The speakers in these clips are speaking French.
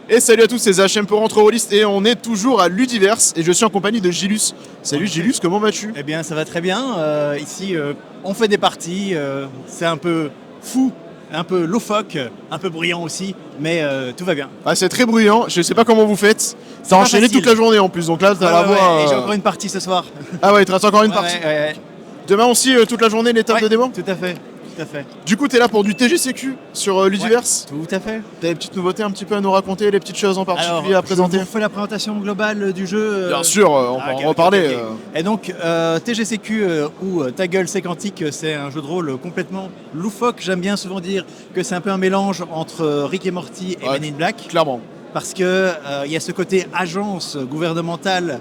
Et salut à tous, c'est HM pour Entre Rollistes et on est toujours à Ludiverse et je suis en compagnie de Gilus. Salut Gilus, comment vas-tu? Eh bien, ça va très bien. Ici, on fait des parties. C'est un peu fou, un peu loufoque, un peu bruyant aussi, mais tout va bien. Ah, c'est très bruyant, je sais pas comment vous faites. T'as pas enchaîné facile. toute la journée en plus, donc là t'as la voix. Et j'ai encore une partie ce soir. Ah ouais, il te reste encore une Ouais, partie. ouais. Demain aussi, toute la journée, l'étape de démo. Tout à fait, tout à fait. Du coup, t'es là pour du TGCQ sur Ludiverse. Tout à fait. T'as des petites nouveautés un petit peu à nous raconter, les petites choses en particulier à Je présenter? vous fais la présentation globale du jeu. Bien sûr, on peut en reparler. Ok. Et donc, TGCQ ou Ta gueule c'est quantique, c'est un jeu de rôle complètement loufoque. J'aime bien souvent dire que c'est un peu un mélange entre Rick et Morty et Ouais, Men in Black. Clairement. Parce que il y a ce côté agence gouvernementale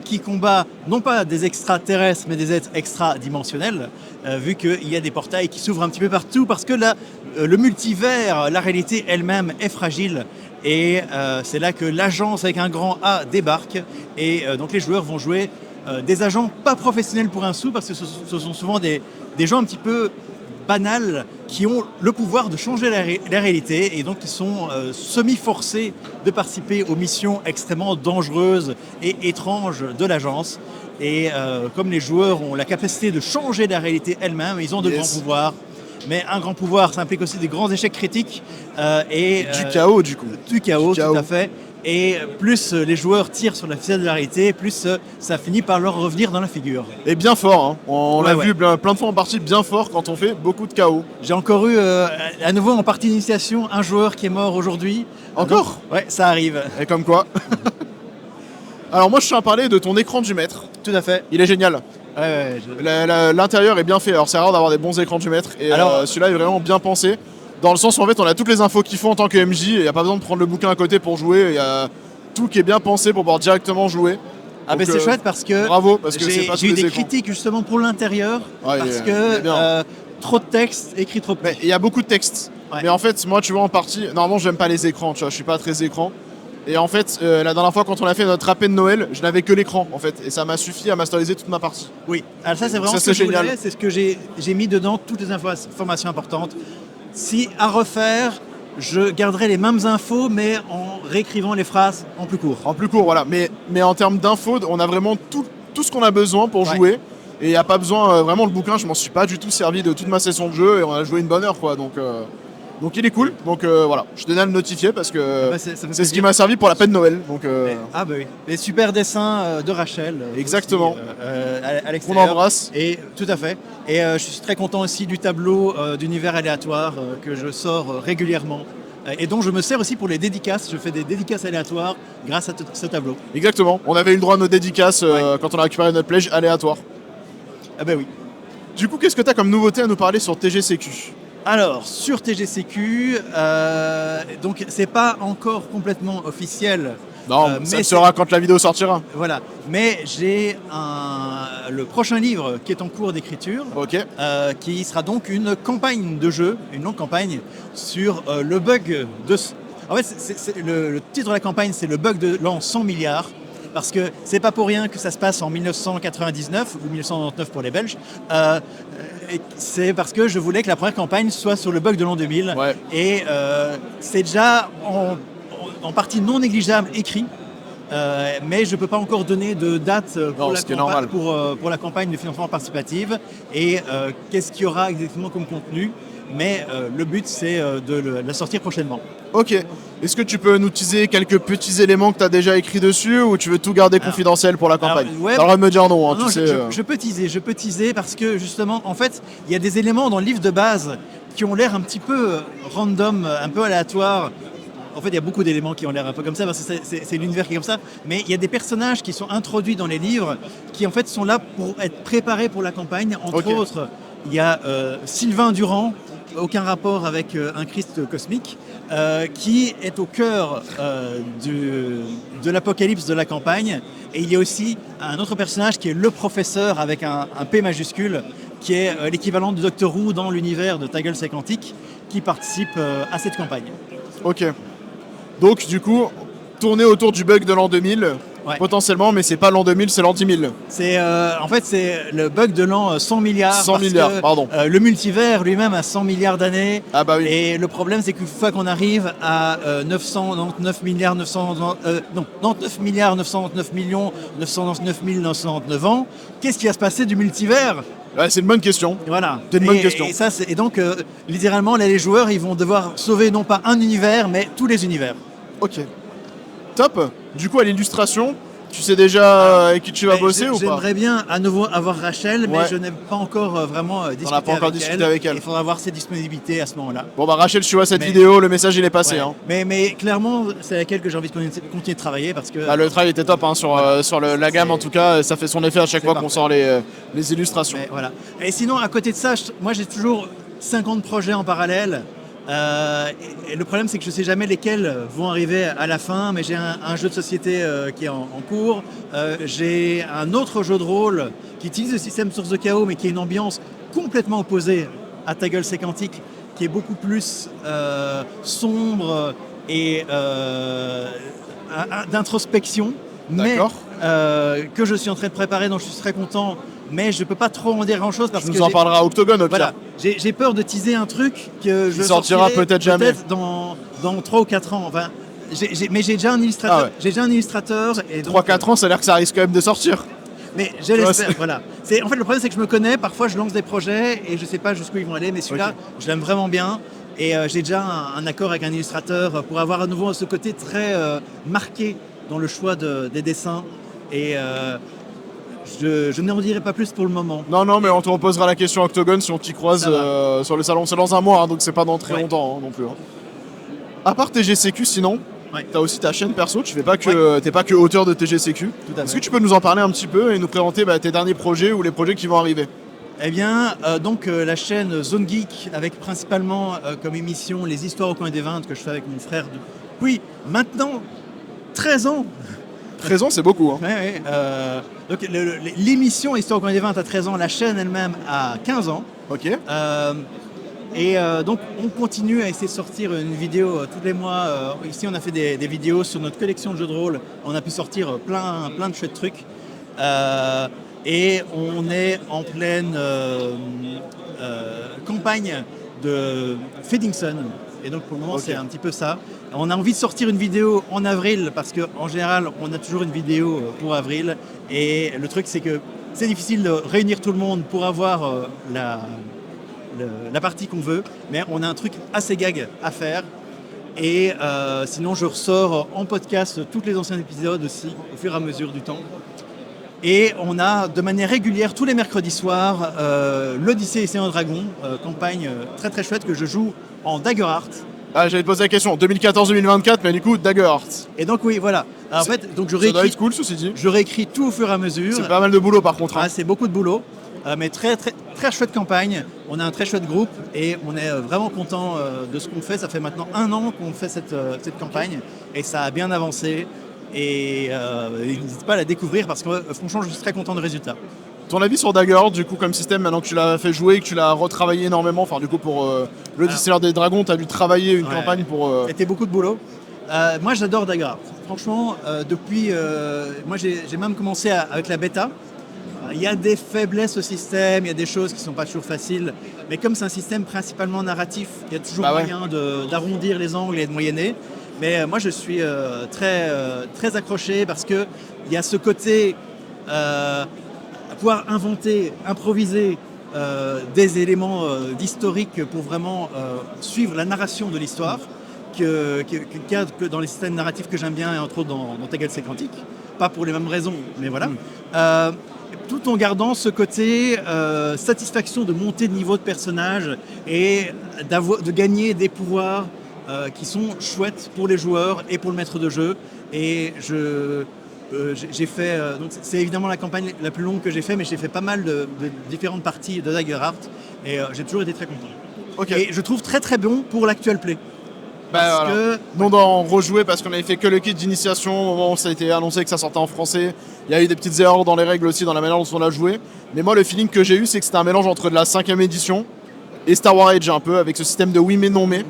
qui combat non pas des extraterrestres mais des êtres extradimensionnels, vu qu'il y a des portails qui s'ouvrent un petit peu partout, parce que là, le multivers, la réalité elle-même est fragile. Et c'est là que l'agence avec un grand A débarque. Et donc les joueurs vont jouer des agents pas professionnels pour un sou, parce que ce sont souvent des gens un petit peu banals qui ont le pouvoir de changer la réalité, et donc ils sont semi-forcés de participer aux missions extrêmement dangereuses et étranges de l'agence. Et comme les joueurs ont la capacité de changer la réalité elle-même, ils ont de grands pouvoirs. Mais un grand pouvoir, ça implique aussi des grands échecs critiques. Du chaos du coup. Du chaos, tout à fait. Et plus les joueurs tirent sur la ficelle de la réalité, plus ça finit par leur revenir dans la figure. Et bien fort, hein. On l'a Ouais. vu plein de fois en partie, bien fort quand on fait beaucoup de chaos. J'ai encore eu, à nouveau en partie d'initiation, un joueur qui est mort aujourd'hui. Encore? Ouais, ça arrive. Et comme quoi. Alors moi je tiens à parler de ton écran du maître. Tout à fait. Il est génial. Ouais, L'intérieur est bien fait. Alors c'est rare d'avoir des bons écrans du maître. Et Alors- celui-là est vraiment bien pensé. Dans le sens où en fait on a toutes les infos qu'il faut en tant que MJ. Et il n'y a pas besoin de prendre le bouquin à côté pour jouer. Il y a tout qui est bien pensé pour pouvoir directement jouer. Ah ben Donc, c'est chouette, parce que bravo, parce que c'est pas tous j'ai eu les des écrans. critiques justement pour l'intérieur, Ouais, il parce est bien. que trop de texte, écrit trop Mais peu. il y a beaucoup de texte. Ouais. Mais en fait, moi, tu vois, en partie, normalement, j'aime pas les écrans, tu vois, je suis pas très écran. Et en fait, la dernière fois, quand on a fait notre rapé de Noël, je n'avais que l'écran, en fait. Et ça m'a suffi à masteriser toute ma partie. Oui, alors ça c'est vraiment Ça, ce que c'est je voulais, génial. c'est ce que j'ai mis dedans, toutes les informations importantes. Si à refaire, je garderai les mêmes infos, mais en réécrivant les phrases en plus court. En plus court, voilà. Mais en termes d'infos, on a vraiment tout ce qu'on a besoin pour Ouais. jouer. Et il n'y a pas besoin, vraiment, le bouquin, je m'en suis pas du tout servi de toute ma session de jeu. Et on a joué une bonne heure, quoi. Donc il est cool. Donc voilà, je tenais à le notifier parce que Bah, ça me fait c'est ce plaisir. qui m'a servi pour la paix de Noël. Donc Ah bah oui, les super dessins de Rachel. Exactement. Aussi, à on l'extérieur. embrasse. Et tout à fait. Et je suis très content aussi du tableau d'univers aléatoire que je sors régulièrement. Et dont je me sers aussi pour les dédicaces. Je fais des dédicaces aléatoires grâce à ce tableau. Exactement. On avait eu le droit à nos dédicaces Ouais. quand on a récupéré notre pledge aléatoire. Ah bah oui. Du coup, qu'est-ce que tu as comme nouveauté à nous parler sur TGCQ? Alors, sur TGCQ, donc c'est pas encore complètement officiel. Non, mais ça le c'est- sera quand la vidéo sortira. Voilà. Mais j'ai le prochain livre qui est en cours d'écriture. Ok. Qui sera donc une campagne de jeu, une longue campagne sur le bug de... En fait, le titre de la campagne, c'est le bug de l'an 100 milliards, parce que c'est pas pour rien que ça se passe en 1999 ou 1999 pour les Belges. Et c'est parce que je voulais que la première campagne soit sur le bug de l'an 2000. Ouais. Et c'est déjà en partie non négligeable écrit. Mais je ne peux pas encore donner de date Non, ce qui est normal. pour la campagne de financement participative et qu'est-ce qu'il y aura exactement comme contenu. Mais le but, c'est de la sortir prochainement. Ok. Est-ce que tu peux nous teaser quelques petits éléments que tu as déjà écrits dessus ou tu veux tout garder confidentiel pour la campagne? ouais, T'as le droit de me dire non, hein, Non, tu sais. je peux teaser parce que justement, en fait, il y a des éléments dans le livre de base qui ont l'air un petit peu random, un peu aléatoires. En fait, il y a beaucoup d'éléments qui ont l'air un peu comme ça, parce que c'est l'univers qui est comme ça. Mais il y a des personnages qui sont introduits dans les livres qui, en fait, sont là pour être préparés pour la campagne. Entre Ok. autres, il y a Sylvain Durand, aucun rapport avec un Christ cosmique, qui est au cœur de l'apocalypse de la campagne. Et il y a aussi un autre personnage qui est le professeur avec un P majuscule, qui est l'équivalent du Docteur Who dans l'univers de Ta gueule c'est quantique, qui participe à cette campagne. Ok. Donc, du coup, tourner autour du bug de l'an 2000 Ouais. potentiellement, mais c'est pas l'an 2000, c'est l'an 10 000. En fait, c'est le bug de l'an 100 milliards. 100 parce milliards, que, pardon. Le multivers lui-même a 100 milliards d'années. Ah bah oui. Et le problème, c'est qu'une fois qu'on arrive à 999 milliards, 99 milliards, 999 millions, 999 999 ans, qu'est-ce qui va se passer du multivers? Ouais, c'est une bonne question. Voilà. C'est une bonne question. Et donc, littéralement, là, les joueurs, ils vont devoir sauver non pas un univers, mais tous les univers. Ok. Top. Du coup, à l'illustration, tu sais déjà avec qui tu vas bosser ou pas? J'aimerais bien à nouveau avoir Rachel, mais Ouais. je n'ai pas encore vraiment discuté avec elle. Il faudra voir ses disponibilités à ce moment-là. Bon bah Rachel, tu vois cette Mais- vidéo, le message il est passé. Ouais. Hein. Mais clairement, c'est avec elle que j'ai envie de continuer de travailler parce que Bah, le travail était top hein, sur la gamme C'est- en tout cas, ça fait son effet à chaque c'est fois qu'on parfait. sort les illustrations. mais voilà. Et sinon, à côté de ça, moi j'ai toujours 50 projets en parallèle. Et le problème, c'est que je ne sais jamais lesquels vont arriver à la fin, mais j'ai un jeu de société qui est en cours. J'ai un autre jeu de rôle qui utilise le système Source de Chaos, mais qui a une ambiance complètement opposée à Ta gueule, c'est quantique, qui est beaucoup plus sombre et d'introspection, mais D'accord. que je suis en train de préparer, donc je suis très content. Mais je peux pas trop en dire grand chose parce Tu que nous en parleras à Octogone au pire. voilà, j'ai peur de teaser un truc que je sortira sortirai peut-être jamais. dans 3 ou 4 ans. Enfin, mais j'ai déjà un illustrateur. Ah ouais. J'ai déjà un illustrateur. Et donc, 3-4 ans, ça a l'air que ça risque quand même de sortir. Mais je vois, l'espère. c'est- Voilà. En fait, le problème, c'est que je me connais. Parfois, je lance des projets et je sais pas jusqu'où ils vont aller. Mais celui-là, Ok. je l'aime vraiment bien. Et j'ai déjà un accord avec un illustrateur pour avoir à nouveau ce côté très marqué dans le choix des dessins. Et je n'en dirai pas plus pour le moment. Non, mais on te reposera la question Octogone si on t'y croise Ça va. sur le salon. C'est dans un mois, hein, donc c'est pas dans très Ouais. longtemps hein, non plus. Hein. À part TGCQ, sinon, Ouais. t'as aussi ta chaîne perso. Tu fais pas que, t'es pas que auteur de TGCQ. Tout à Est-ce fait. que tu peux nous en parler un petit peu et nous présenter tes derniers projets ou les projets qui vont arriver? Eh bien, la chaîne Zone Geek, avec principalement comme émission les histoires au coin des 20 que je fais avec mon frère depuis maintenant 13 ans. 13 ans, c'est beaucoup. Hein. Ouais, ouais, donc l'émission Histoire au coin des 20 à 13 ans, la chaîne elle-même à 15 ans. Ok. Donc on continue à essayer de sortir une vidéo tous les mois. Ici on a fait des vidéos sur notre collection de jeux de rôle. On a pu sortir plein de chouettes trucs. Et on est en pleine campagne de Feeding Sun. Et donc pour le moment Ok. c'est un petit peu ça. On a envie de sortir une vidéo en avril parce qu'en général on a toujours une vidéo pour avril. Et le truc c'est que c'est difficile de réunir tout le monde pour avoir la partie qu'on veut. Mais on a un truc assez gag à faire. Et sinon je ressors en podcast tous les anciens épisodes aussi au fur et à mesure du temps. Et on a de manière régulière tous les mercredis soirs l'Odyssée et Seigneur Dragon, campagne très très chouette que je joue en Daggerheart. Ah, j'allais te poser la question. 2014-2024, mais du coup, Daggerheart. Et donc oui, voilà. Alors, en C'est- fait, donc Ça doit être cool, ceci dit. je réécris tout au fur et à mesure. C'est pas mal de boulot par contre. Hein. Ah, c'est beaucoup de boulot, mais très, très, très chouette campagne. On a un très chouette groupe et on est vraiment content de ce qu'on fait. Ça fait maintenant 1 an qu'on fait cette campagne et ça a bien avancé. Et n'hésite pas à la découvrir parce que franchement, je suis très content du résultat. Ton avis sur Daggerheart, du coup, comme système, maintenant que tu l'as fait jouer et que tu l'as retravaillé énormément, enfin, du coup, pour l'Odyssée des Dragons, tu as dû travailler une Ouais. campagne pour. C'était beaucoup de boulot. Moi, j'adore Daggerheart. Franchement, depuis, moi, j'ai même commencé avec la bêta. Il y a des faiblesses au système, il y a des choses qui ne sont pas toujours faciles. Mais comme c'est un système principalement narratif, il y a toujours Bah ouais. moyen d'arrondir les angles et de moyenner. Mais moi, je suis très accroché parce qu'il y a ce côté pouvoir inventer, improviser des éléments d'historique pour vraiment suivre la narration de l'histoire qu'il y a que dans les systèmes narratifs que j'aime bien et entre autres dans Ta gueule, c'est quantique. Pas pour les mêmes raisons, mais voilà. Tout en gardant ce côté satisfaction de monter de niveau de personnage et de gagner des pouvoirs qui sont chouettes pour les joueurs et pour le maître de jeu. Et j'ai fait, donc c'est évidemment la campagne la plus longue que j'ai fait, mais j'ai fait pas mal de différentes parties de Daggerheart et j'ai toujours été très content. Ok. Et je trouve très très bon pour l'actuel play. Bah, Parce voilà. que Nous, on doit en rejouer parce qu'on avait fait que le kit d'initiation au moment où ça a été annoncé que ça sortait en français. Il y a eu des petites erreurs dans les règles aussi, dans la manière dont on l'a joué. Mais moi, le feeling que j'ai eu, c'est que c'était un mélange entre de la 5e édition et Star Wars Age un peu, avec ce système de oui mais non mais.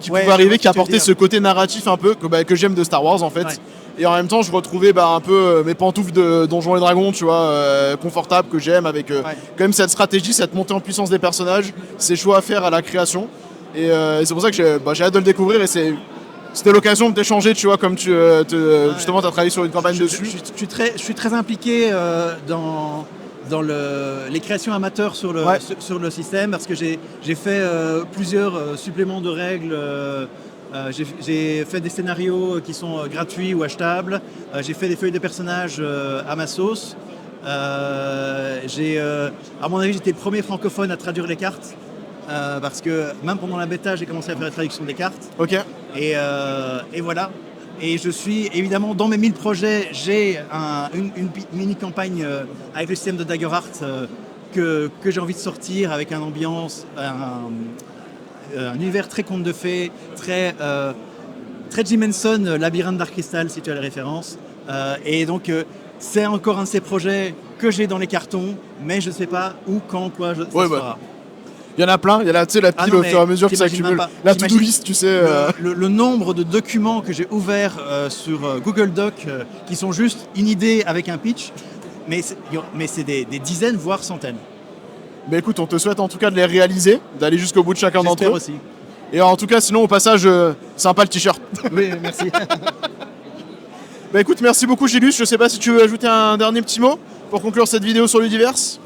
qui pouvait arriver, qui apportait ce côté narratif un peu que j'aime de Star Wars en fait. Et en même temps, je retrouvais un peu mes pantoufles de Donjons et Dragons, tu vois, confortables, que j'aime, avec quand même cette stratégie, cette montée en puissance des personnages, ces choix à faire à la création. Et c'est pour ça que j'ai hâte de le découvrir, et c'était l'occasion de t'échanger, tu vois, comme justement tu as travaillé sur une campagne dessus. Je suis très impliqué dans les créations amateurs sur sur le système, parce que j'ai fait plusieurs suppléments de règles. J'ai fait des scénarios qui sont gratuits ou achetables. J'ai fait des feuilles de personnages à ma sauce. À mon avis, j'étais le premier francophone à traduire les cartes. Parce que même pendant la bêta, j'ai commencé à faire la traduction des cartes. Ok. Et voilà. Et je suis évidemment dans mes 1000 projets, j'ai une mini campagne avec le système de Daggerheart que j'ai envie de sortir, avec une ambiance, un univers très conte de fées, très Jim Henson, Labyrinthe Dark Crystal, si tu as les références. Et donc c'est encore un de ces projets que j'ai dans les cartons, mais je ne sais pas où, quand, quoi ça sera. Il y en a plein, il y a la pile au fur et à mesure que ça accumule. La to-do list, tu sais. Le nombre de documents que j'ai ouverts sur Google Doc qui sont juste une idée avec un pitch, mais c'est des dizaines, voire centaines. Mais écoute, on te souhaite en tout cas de les réaliser, d'aller jusqu'au bout de chacun d'entre eux. J'espère aussi. Et en tout cas, sinon, au passage, sympa le t-shirt. Oui, merci. Écoute, merci beaucoup Gilus. Je sais pas si tu veux ajouter un dernier petit mot pour conclure cette vidéo sur l'Udiverse.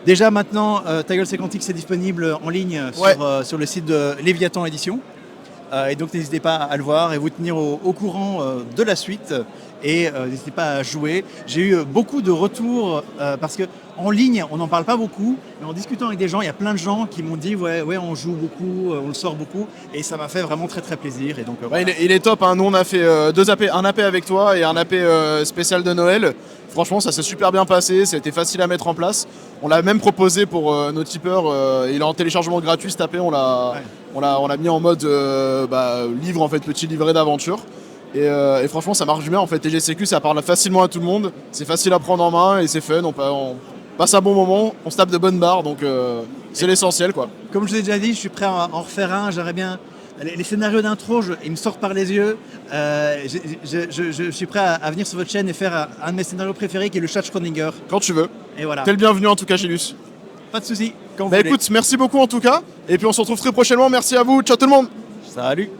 Déjà maintenant, Ta gueule c'est quantique, c'est disponible en ligne sur le site de Léviathan Édition. Et donc n'hésitez pas à le voir et vous tenir au courant de la suite. Et n'hésitez pas à jouer. J'ai eu beaucoup de retours parce qu'en ligne, on n'en parle pas beaucoup. Mais en discutant avec des gens, il y a plein de gens qui m'ont dit ouais, on joue beaucoup, on le sort beaucoup. Et ça m'a fait vraiment très très plaisir. Et donc, voilà. Il est top. Hein. Nous, on a fait deux AP, un AP avec toi et un AP spécial de Noël. Franchement, ça s'est super bien passé. Ça a été facile à mettre en place. On l'a même proposé pour nos tipeurs. Il est en téléchargement gratuit cet AP. On l'a mis en mode livre, en fait, petit livret d'aventure. Et franchement, ça marche bien. En fait, TGCQ, ça parle facilement à tout le monde. C'est facile à prendre en main et c'est fun. On passe un bon moment. On se tape de bonnes barres. Donc, c'est l'essentiel, quoi. Comme je l'ai déjà dit, je suis prêt à en refaire un. J'aimerais bien. Les scénarios d'intro, ils me sortent par les yeux. Je suis prêt à venir sur votre chaîne et faire un de mes scénarios préférés qui est le chat Schrödinger. Quand tu veux. Et voilà. T'es le bienvenu en tout cas, Gilus. Pas de soucis. Quand vous voulez. Écoute, merci beaucoup en tout cas. Et puis on se retrouve très prochainement. Merci à vous. Ciao tout le monde. Salut.